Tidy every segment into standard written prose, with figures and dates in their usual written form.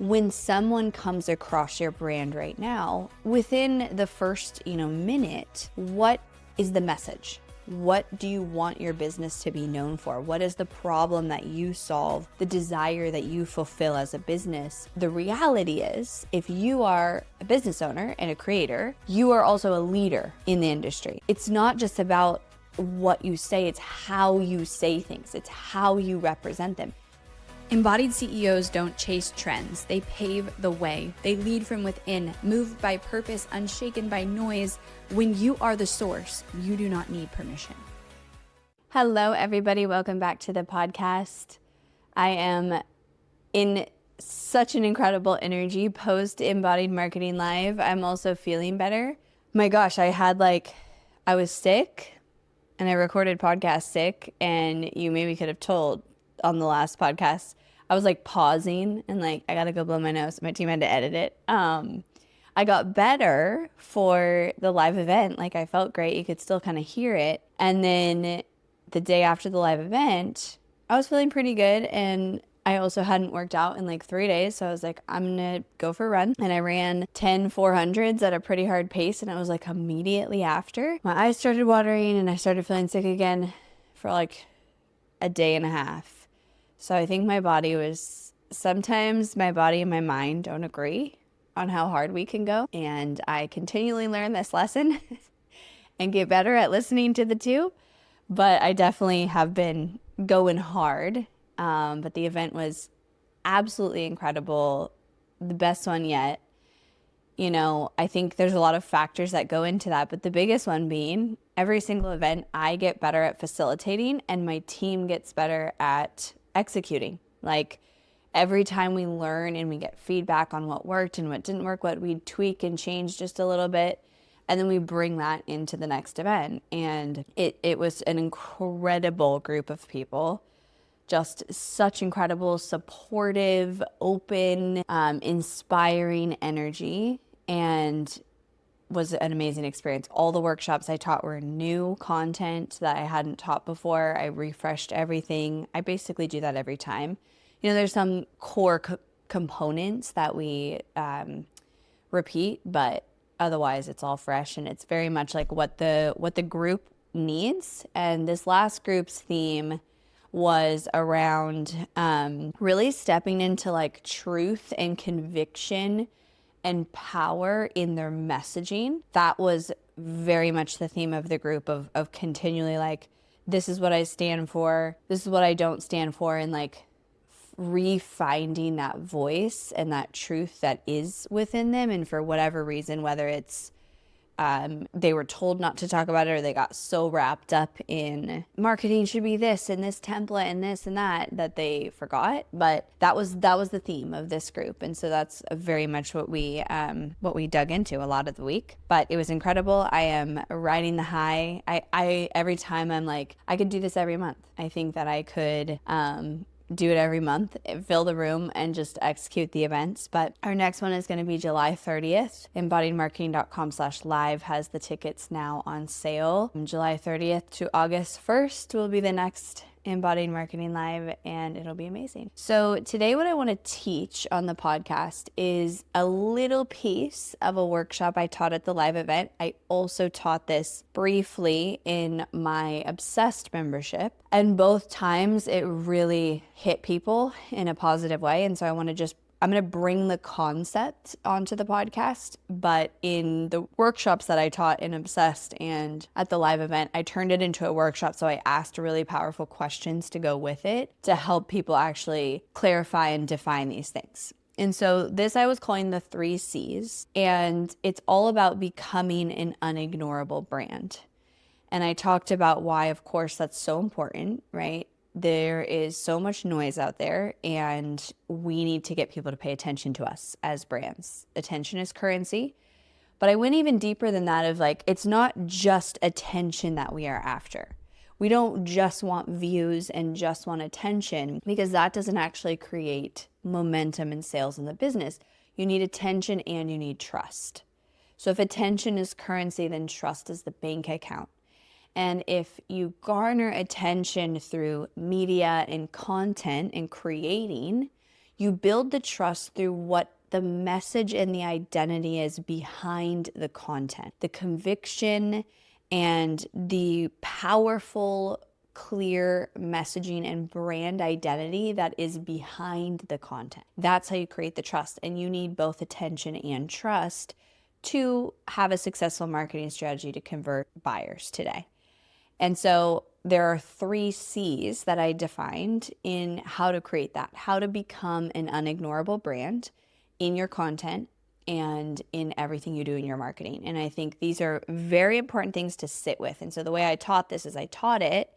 when someone comes across your brand right now, within the first, minute, what is the message? What do you want your business to be known for? What is the problem that you solve, the desire that you fulfill as a business? The reality is, if you are a business owner and a creator, you are also a leader in the industry. It's not just about what you say, it's how you say things, it's how you represent them. Embodied CEOs don't chase trends, they pave the way. They lead from within, moved by purpose, unshaken by noise. When you are the source, you do not need permission. Hello, everybody. Welcome back to the podcast. I am in such an incredible energy post Embodied Marketing Live. I'm also feeling better. My gosh, I was sick and I recorded podcast sick, and you maybe could have told on the last podcast, I was pausing and I gotta go blow my nose. My team had to edit it. I got better for the live event. I felt great. You could still kind of hear it. And then the day after the live event, I was feeling pretty good. And I also hadn't worked out in 3 days. So I was like, I'm gonna go for a run. And I ran 10 400s at a pretty hard pace. And it was immediately after, my eyes started watering and I started feeling sick again for a day and a half. So I think sometimes my body and my mind don't agree on how hard we can go. And I continually learn this lesson and get better at listening to the two. But I definitely have been going hard. But the event was absolutely incredible. The best one yet. I think there's a lot of factors that go into that. But the biggest one being every single event, I get better at facilitating and my team gets better at executing. Every time we learn and we get feedback on what worked and what didn't work, what we tweak and change just a little bit, and then we bring that into the next event. And it was an incredible group of people, just such incredible, supportive, open, inspiring energy, and was an amazing experience. All the workshops I taught were new content that I hadn't taught before. I refreshed everything. I basically do that every time. There's some core components that we repeat, but otherwise it's all fresh, and it's very much what the group needs. And this last group's theme was around really stepping into truth and conviction and power in their messaging. That was very much the theme of the group, of continually this is what I stand for, this is what I don't stand for, and refinding that voice and that truth that is within them. And for whatever reason, whether it's they were told not to talk about it, or they got so wrapped up in marketing should be this and this template and this and that they forgot. But that was the theme of this group, and so that's very much what we dug into a lot of the week. But it was incredible. I am riding the high. I every time I'm I could do this every month. I think that I could do it every month, fill the room, and just execute the events. But our next one is going to be July 30th. Embodiedmarketing.com/live has the tickets now on sale. From July 30th to August 1st will be the next Embodied Marketing Live, and it'll be amazing. So today what I want to teach on the podcast is a little piece of a workshop I taught at the live event. I also taught this briefly in my Obsessed membership, and both times it really hit people in a positive way. And so I'm going to bring the concept onto the podcast, but in the workshops that I taught in Obsessed and at the live event, I turned it into a workshop. So I asked really powerful questions to go with it to help people actually clarify and define these things. And so this I was calling the 3 C's, and it's all about becoming an unignorable brand. And I talked about why, of course, that's so important, right? There is so much noise out there, and we need to get people to pay attention to us as brands. Attention is currency. But I went even deeper than that of it's not just attention that we are after. We don't just want views and just want attention, because that doesn't actually create momentum and sales in the business. You need attention and you need trust. So if attention is currency, then trust is the bank account. And if you garner attention through media and content and creating, You build the trust through what the message and the identity is behind the content, the conviction and the powerful, clear messaging and brand identity that is behind the content. That's how you create the trust. And you need both attention and trust to have a successful marketing strategy to convert buyers today. And so there are 3 C's that I defined in how to create that, how to become an unignorable brand in your content and in everything you do in your marketing. And I think these are very important things to sit with. And so the way I taught this is I taught it,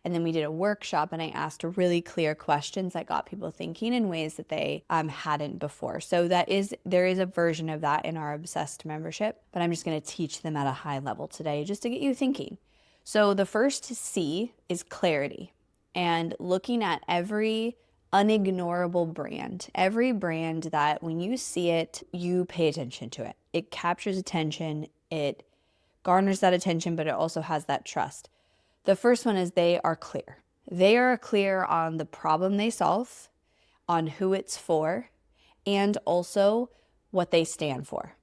and then we did a workshop, and I asked really clear questions that got people thinking in ways that they hadn't before. So there is a version of that in our Obsessed membership, but I'm just going to teach them at a high level today just to get you thinking. So the first C is clarity, and looking at every unignorable brand, every brand that when you see it, you pay attention to it. It captures attention, it garners that attention, but it also has that trust. The first one is they are clear. They are clear on the problem they solve, on who it's for, and also what they stand for.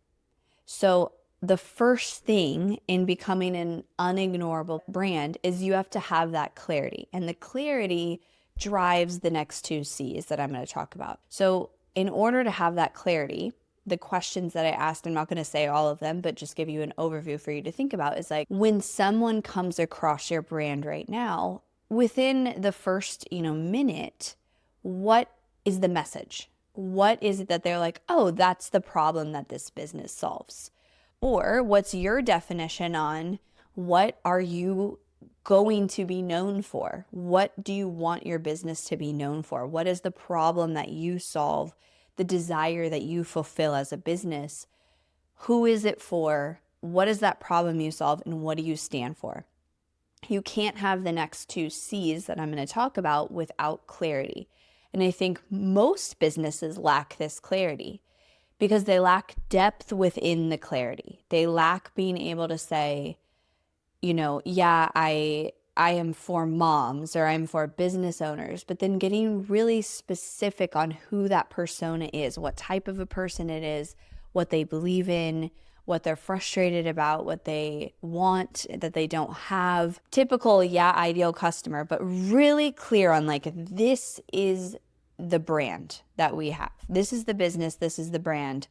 So the first thing in becoming an unignorable brand is you have to have that clarity. And the clarity drives the next 2 C's that I'm going to talk about. So in order to have that clarity, the questions that I asked, I'm not going to say all of them, but just give you an overview for you to think about, is like, when someone comes across your brand right now, within the first, minute, what is the message? What is it that they're like, oh, that's the problem that this business solves? Or what's your definition on what are you going to be known for? What do you want your business to be known for? What is the problem that you solve, the desire that you fulfill as a business? Who is it for? What is that problem you solve, and what do you stand for? You can't have the next 2 C's that I'm going to talk about without clarity. And I think most businesses lack this clarity because they lack depth within the clarity. They lack being able to say, yeah, I am for moms, or I'm for business owners, but then getting really specific on who that persona is, what type of a person it is, what they believe in, what they're frustrated about, what they want that they don't have. Typical, ideal customer, but really clear on like, this is the brand that we have. This is the business, this is the brand.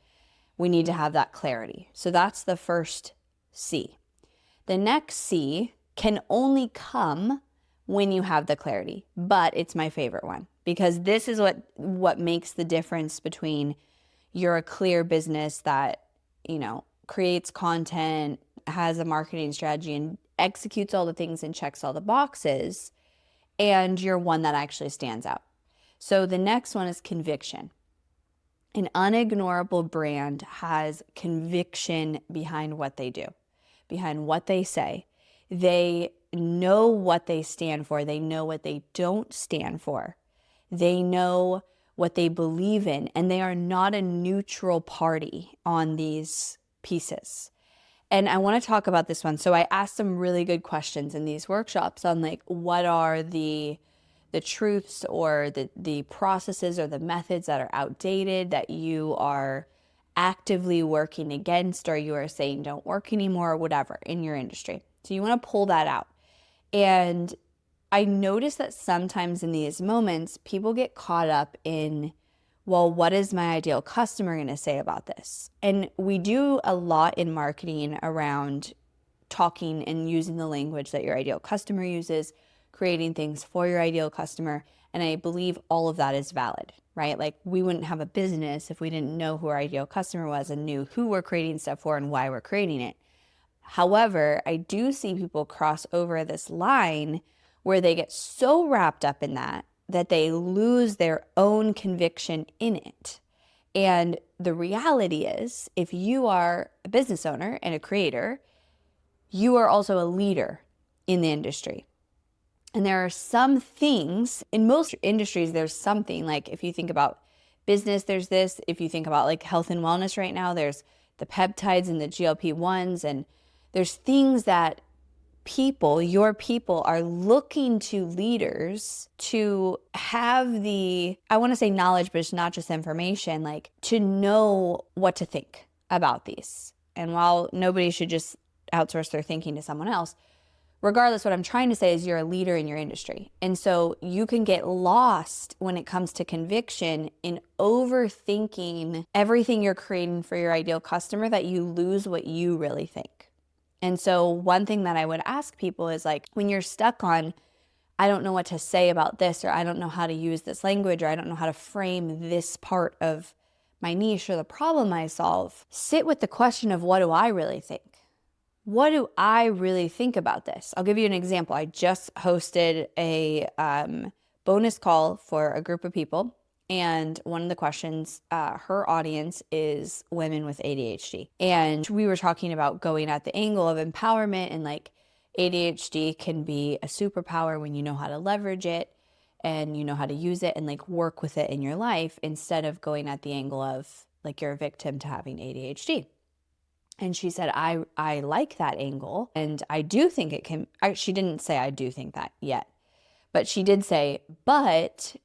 We need to have that clarity. So that's the first C. The next C can only come when you have the clarity, but it's my favorite one because this is what makes the difference between you're a clear business that, creates content, has a marketing strategy, and executes all the things and checks all the boxes, and you're one that actually stands out. So the next one is conviction. An unignorable brand has conviction behind what they do, behind what they say. They know what they stand for. They know what they don't stand for. They know what they believe in, and they are not a neutral party on these pieces. And I want to talk about this one. So I asked some really good questions in these workshops on like, what are the truths or the processes or the methods that are outdated that you are actively working against, or you are saying don't work anymore, or whatever in your industry. So you want to pull that out. And I notice that sometimes in these moments, people get caught up in, well, what is my ideal customer going to say about this? And we do a lot in marketing around talking and using the language that your ideal customer uses, creating things for your ideal customer. And I believe all of that is valid, right? Like, we wouldn't have a business if we didn't know who our ideal customer was and knew who we're creating stuff for and why we're creating it. However, I do see people cross over this line where they get so wrapped up in that they lose their own conviction in it. And the reality is, if you are a business owner and a creator, you are also a leader in the industry. And there are some things, in most industries, there's something, like if you think about business, there's this. If you think about like health and wellness right now, there's the peptides and the GLP-1s, and there's things that people, your people, are looking to leaders to have the, I want to say knowledge, but it's not just information, like to know what to think about these. And while nobody should just outsource their thinking to someone else, regardless, what I'm trying to say is you're a leader in your industry. And so you can get lost when it comes to conviction in overthinking everything you're creating for your ideal customer, that you lose what you really think. And so one thing that I would ask people is like, when you're stuck on, I don't know what to say about this, or I don't know how to use this language, or I don't know how to frame this part of my niche or the problem I solve, sit with the question of, what do I really think? What do I really think about this? I'll give you an example. I just hosted a bonus call for a group of people. And one of the questions, her audience is women with ADHD. And we were talking about going at the angle of empowerment, and like ADHD can be a superpower when you know how to leverage it and you know how to use it and like work with it in your life, instead of going at the angle of like you're a victim to having ADHD. And she said, I like that angle. And I do think it can, she didn't say I do think that yet, but she did say, but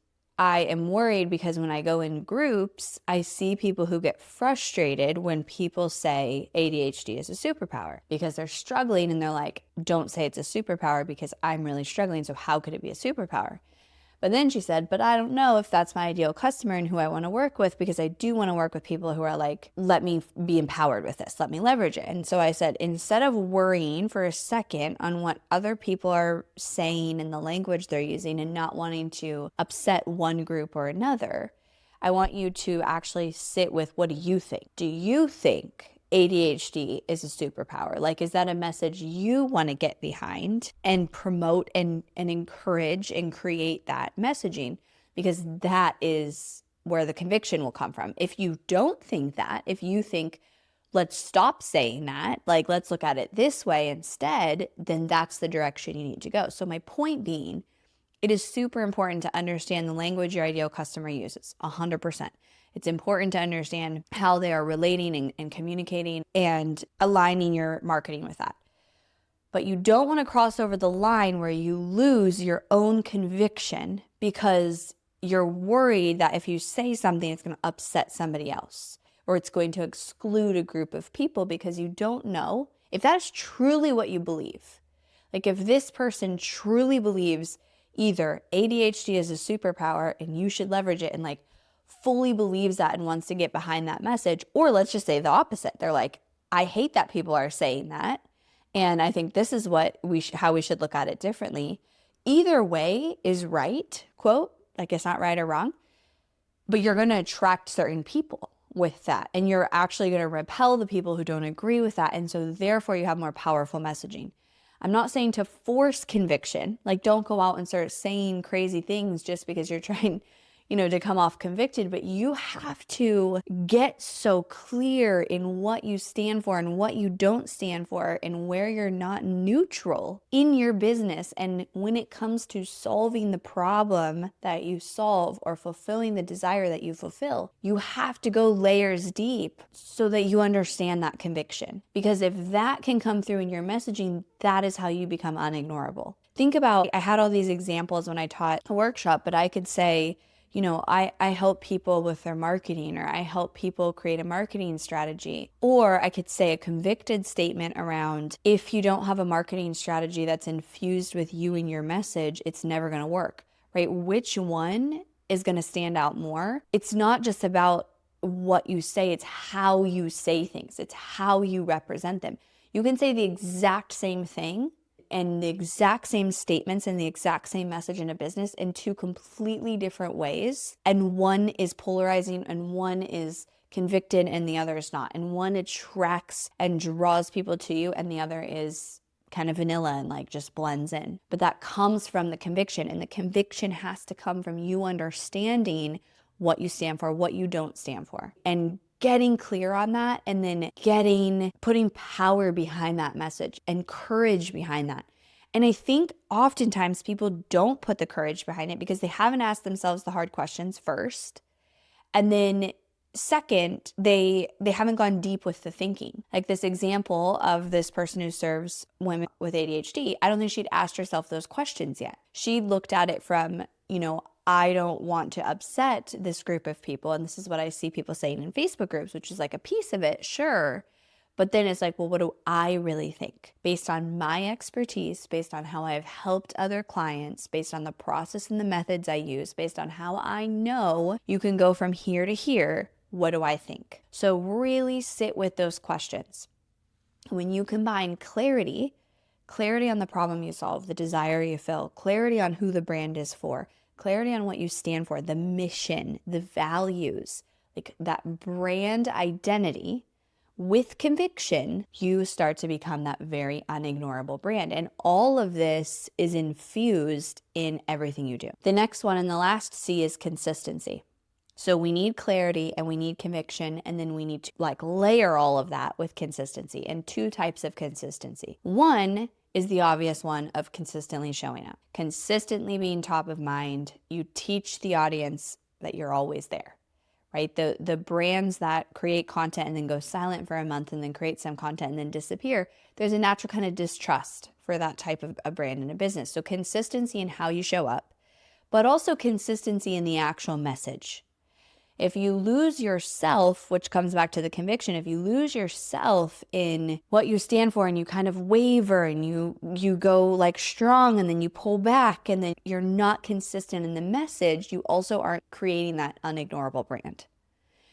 I am worried because when I go in groups, I see people who get frustrated when people say ADHD is a superpower, because they're struggling and they're like, don't say it's a superpower because I'm really struggling. So how could it be a superpower? But then she said, but I don't know if that's my ideal customer and who I want to work with, because I do want to work with people who are like, let me be empowered with this, let me leverage it. And so I said, instead of worrying for a second on what other people are saying and the language they're using and not wanting to upset one group or another, I want you to actually sit with, what do you think? Do you think ADHD is a superpower? Like, is that a message you want to get behind and promote and encourage and create that messaging? Because that is where the conviction will come from. If you don't think that, if you think, let's stop saying that, like, let's look at it this way instead, then that's the direction you need to go. So my point being, it is super important to understand the language your ideal customer uses, 100%. It's important to understand how they are relating and communicating and aligning your marketing with that. But you don't want to cross over the line where you lose your own conviction because you're worried that if you say something, it's going to upset somebody else, or it's going to exclude a group of people, because you don't know if that is truly what you believe. Like, if this person truly believes either ADHD is a superpower and you should leverage it, and like fully believes that and wants to get behind that message, or let's just say the opposite. They're like, I hate that people are saying that, and I think this is what how we should look at it differently. Either way is right, quote, like it's not right or wrong, but you're going to attract certain people with that, and you're actually going to repel the people who don't agree with that, and so therefore you have more powerful messaging. I'm not saying to force conviction, like don't go out and start saying crazy things just because you're trying, to come off convicted, but you have to get so clear in what you stand for and what you don't stand for, and where you're not neutral in your business. And when it comes to solving the problem that you solve or fulfilling the desire that you fulfill, you have to go layers deep so that you understand that conviction. Because if that can come through in your messaging, that is how you become unignorable. Think about, I had all these examples when I taught a workshop, but I could say, I help people with their marketing, or I help people create a marketing strategy. Or I could say a convicted statement around, if you don't have a marketing strategy that's infused with you and your message, it's never going to work, right? Which one is going to stand out more? It's not just about what you say, it's how you say things. It's how you represent them. You can say the exact same thing and the exact same statements and the exact same message in a business in two completely different ways. And one is polarizing and one is convicted and the other is not. And one attracts and draws people to you and the other is kind of vanilla and like just blends in. But that comes from the conviction, and the conviction has to come from you understanding what you stand for, what you don't stand for, and getting clear on that, and then putting power behind that message and courage behind that. And I think oftentimes people don't put the courage behind it because they haven't asked themselves the hard questions first. And then second, they haven't gone deep with the thinking. Like this example of this person who serves women with ADHD, I don't think she'd asked herself those questions yet. She looked at it from, I don't want to upset this group of people. And this is what I see people saying in Facebook groups, which is like a piece of it, sure. But then it's like, well, what do I really think? Based on my expertise, based on how I've helped other clients, based on the process and the methods I use, based on how I know you can go from here to here, what do I think? So really sit with those questions. When you combine clarity on the problem you solve, the desire you fill, clarity on who the brand is for, clarity on what you stand for, the mission, the values, like that brand identity, with conviction, you start to become that very unignorable brand. And all of this is infused in everything you do. The next one and the last C is consistency. So we need clarity and we need conviction, and then we need to layer all of that with consistency, and two types of consistency. One is the obvious one of consistently showing up, consistently being top of mind. You teach the audience that you're always there. Right? The brands that create content and then go silent for a month and then create some content and then disappear, there's a natural kind of distrust for that type of a brand in a business. So consistency in how you show up, but also consistency in the actual message. If you lose yourself, which comes back to the conviction, if you lose yourself in what you stand for and you kind of waver and you go strong and then you pull back and then you're not consistent in the message, you also aren't creating that unignorable brand.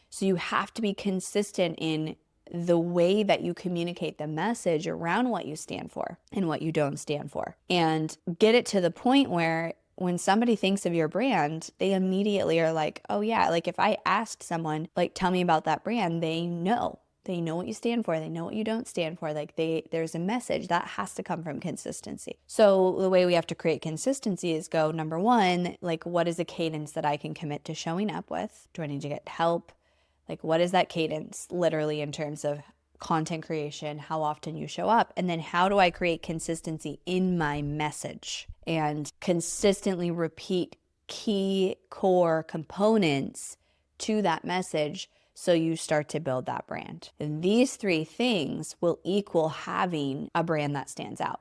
So you have to be consistent in the way that you communicate the message around what you stand for and what you don't stand for, and get it to the point where when somebody thinks of your brand, they immediately are like, oh yeah, if I asked someone, tell me about that brand, they know what you stand for. They know what you don't stand for. There's a message that has to come from consistency. So the way we have to create consistency is go, number one, what is a cadence that I can commit to showing up with? Do I need to get help? What is that cadence literally in terms of content creation, how often you show up? And then how do I create consistency in my message and consistently repeat key core components to that message so you start to build that brand? And these three things will equal having a brand that stands out.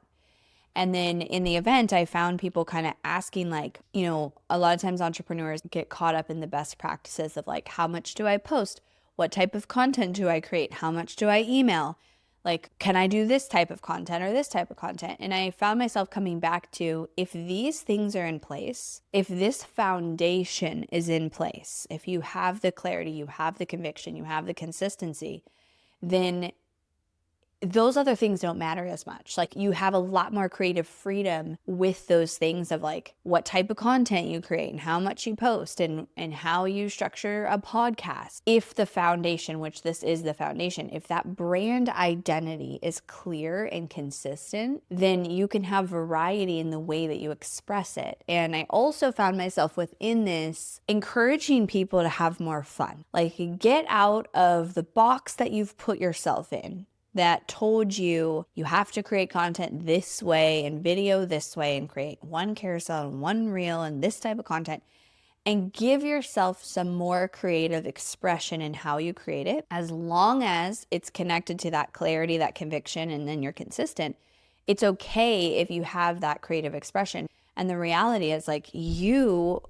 And then in the event, I found people kind of asking a lot of times entrepreneurs get caught up in the best practices of how much do I post? What type of content do I create? How much do I email? Can I do this type of content or this type of content? And I found myself coming back to, if these things are in place, if this foundation is in place, if you have the clarity, you have the conviction, you have the consistency, then those other things don't matter as much. You have a lot more creative freedom with those things of what type of content you create and how much you post and how you structure a podcast. If the foundation, which this is the foundation, if that brand identity is clear and consistent, then you can have variety in the way that you express it. And I also found myself within this encouraging people to have more fun. Get out of the box that you've put yourself in, that told you have to create content this way and video this way and create one carousel and one reel and this type of content, and give yourself some more creative expression in how you create it. As long as it's connected to that clarity, that conviction, and then you're consistent, it's okay if you have that creative expression. And the reality is you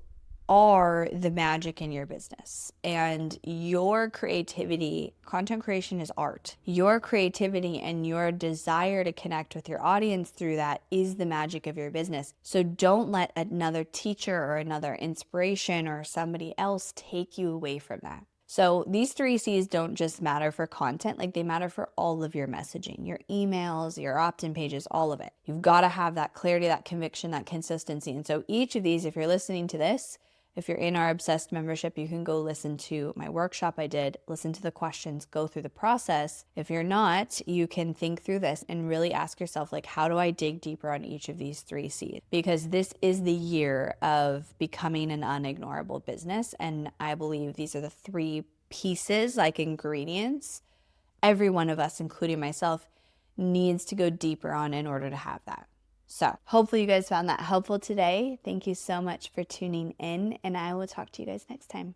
are the magic in your business, and your creativity, content creation is art. Your creativity and your desire to connect with your audience through that is the magic of your business. So don't let another teacher or another inspiration or somebody else take you away from that. So these 3 C's don't just matter for content, they matter for all of your messaging, your emails, your opt-in pages, all of it. You've got to have that clarity, that conviction, that consistency. And so each of these, if you're listening to this, if you're in our Obsessed membership, you can go listen to my workshop I did, listen to the questions, go through the process. If you're not, you can think through this and really ask yourself, how do I dig deeper on each of these 3 C's? Because this is the year of becoming an unignorable business. And I believe these are the 3 pieces, ingredients, every one of us, including myself, needs to go deeper on in order to have that. So hopefully you guys found that helpful today. Thank you so much for tuning in, and I will talk to you guys next time.